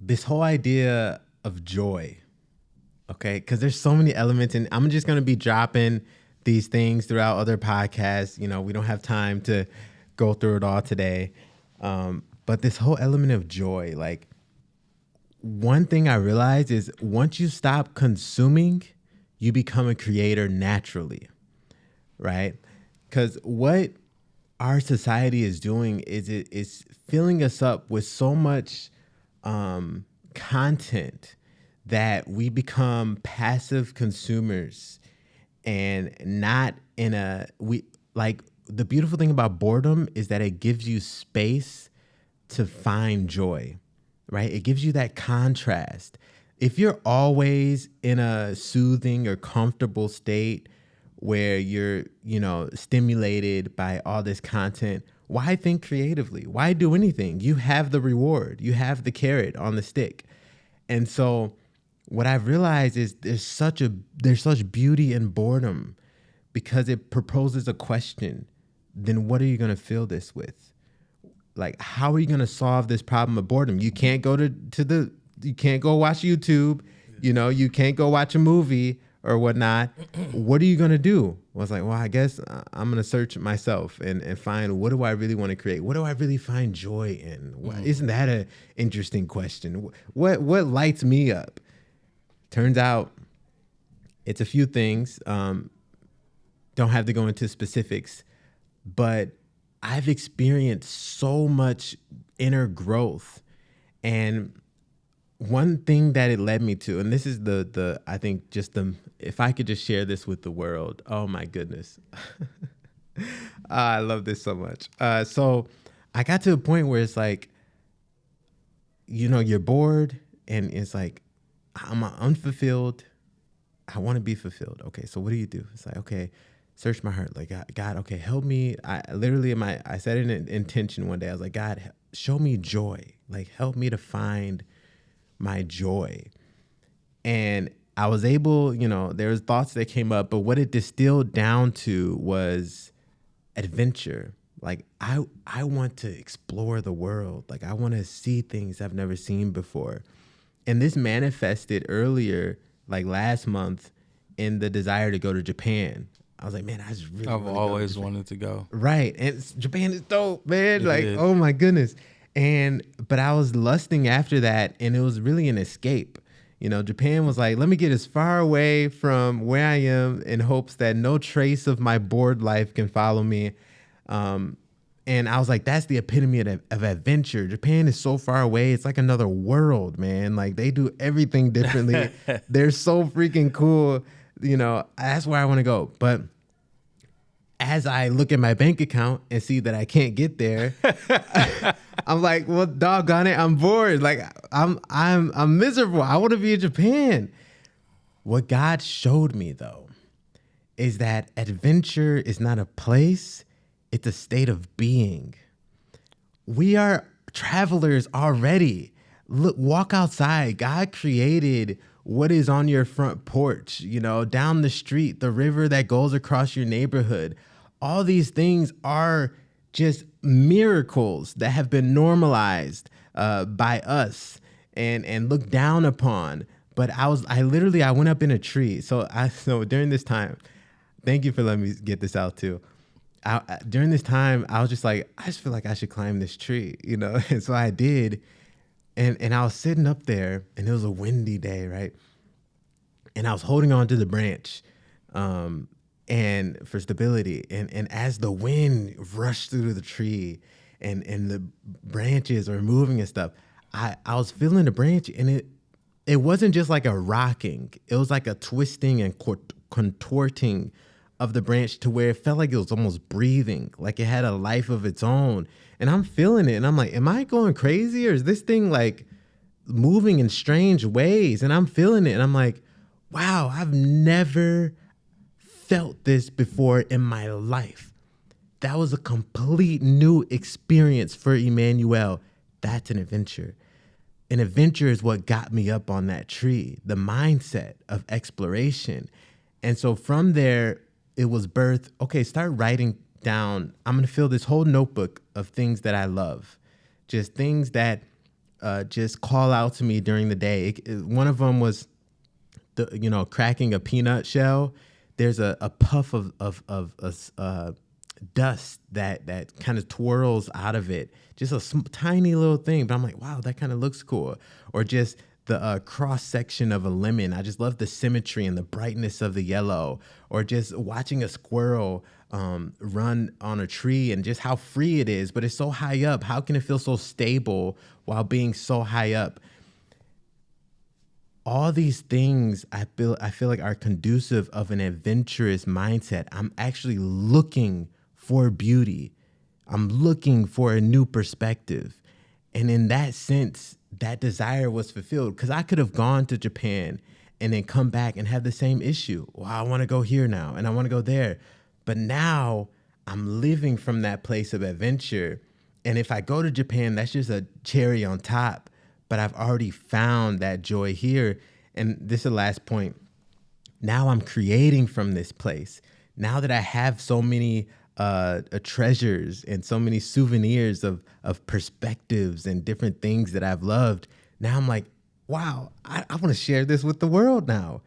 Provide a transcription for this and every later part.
this whole idea of joy, okay? Because there's so many elements, and I'm just going to be dropping these things throughout other podcasts. You know, we don't have time to go through it all today. But this whole element of joy, like one thing I realized is once you stop consuming, you become a creator naturally, right? Because what our society is doing is it is filling us up with so much content that we become passive consumers and not in a we like the beautiful thing about boredom is that it gives you space to find joy, right? It gives you that contrast. If you're always in a soothing or comfortable state where you're, stimulated by all this content, why think creatively? Why do anything? You have the reward. You have the carrot on the stick. And so what I've realized is there's such beauty in boredom because it proposes a question. Then what are you going to fill this with? Like, how are you going to solve this problem of boredom? You can't go you can't go watch YouTube, you can't go watch a movie or whatnot. What are you going to do? I was like, well, I guess I'm going to search myself and find, what do I really want to create? What do I really find joy in? Isn't that an interesting question? What lights me up? Turns out it's a few things. Don't have to go into specifics, but I've experienced so much inner growth. And one thing that it led me to, and this is I think if I could just share this with the world, oh my goodness. I love this so much. So I got to a point where it's like, you're bored and it's like, I'm unfulfilled. I want to be fulfilled. Okay. So what do you do? It's like, okay, search my heart. Like, God, okay, help me. I said it in intention one day. I was like, God, show me joy. Like, help me to find my joy. And I was able, there was thoughts that came up, but what it distilled down to was adventure. Like, I want to explore the world. Like, I want to see things I've never seen before. And this manifested earlier, like last month, in the desire to go to Japan. I was like, man, I've always wanted to go. Right. And Japan is dope, man. It is. Oh my goodness. But I was lusting after that, and it was really an escape. Japan was like, let me get as far away from where I am in hopes that no trace of my bored life can follow me. And I was like, that's the epitome of adventure. Japan is so far away. It's like another world, man. Like, they do everything differently. They're so freaking cool. That's where I want to go. But as I look at my bank account and see that I can't get there, I'm like, well, doggone it, I'm bored. Like, I'm miserable. I want to be in Japan. What God showed me, though, is that adventure is not a place. It's a state of being. We are travelers already. Look, walk outside. God created what is on your front porch, down the street, the river that goes across your neighborhood. All these things are just miracles that have been normalized by us and looked down upon. But I went up in a tree. So during this time, thank you for letting me get this out too. During this time, I was just like, I just feel like I should climb this tree, And so I did. And I was sitting up there, and it was a windy day, right? And I was holding on to the branch and for stability. And as the wind rushed through the tree and the branches are moving and stuff, I was feeling the branch, and it wasn't just like a rocking. It was like a twisting and contorting of the branch to where it felt like it was almost breathing, like it had a life of its own. And I'm feeling it, and I'm like, am I going crazy, or is this thing like moving in strange ways? And I'm feeling it, and I'm like, wow, I've never felt this before in my life. That was a complete new experience for Emmanuel. That's an adventure. An adventure is what got me up on that tree, the mindset of exploration. And so from there, it was birthed, okay, start writing down. I'm going to fill this whole notebook of things that I love, just things that just call out to me during the day. One of them was cracking a peanut shell. There's a puff of dust that kind of twirls out of it, just a tiny little thing. But I'm like, wow, that kind of looks cool. Or just the cross section of a lemon. I just love the symmetry and the brightness of the yellow. Or just watching a squirrel run on a tree and just how free it is, but it's so high up. How can it feel so stable while being so high up? All these things I feel like are conducive of an adventurous mindset. I'm actually looking for beauty. I'm looking for a new perspective. And in that sense, that desire was fulfilled, because I could have gone to Japan and then come back and have the same issue. Well, I want to go here now and I want to go there. But now I'm living from that place of adventure. And if I go to Japan, that's just a cherry on top. But I've already found that joy here. And this is the last point. Now I'm creating from this place. Now that I have so many treasures and so many souvenirs of perspectives and different things that I've loved, now I'm like, wow, I want to share this with the world now.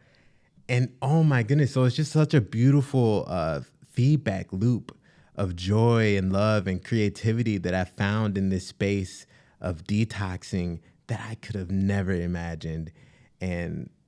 And oh my goodness, so it's just such a beautiful feedback loop of joy and love and creativity that I found in this space of detoxing that I could have never imagined. And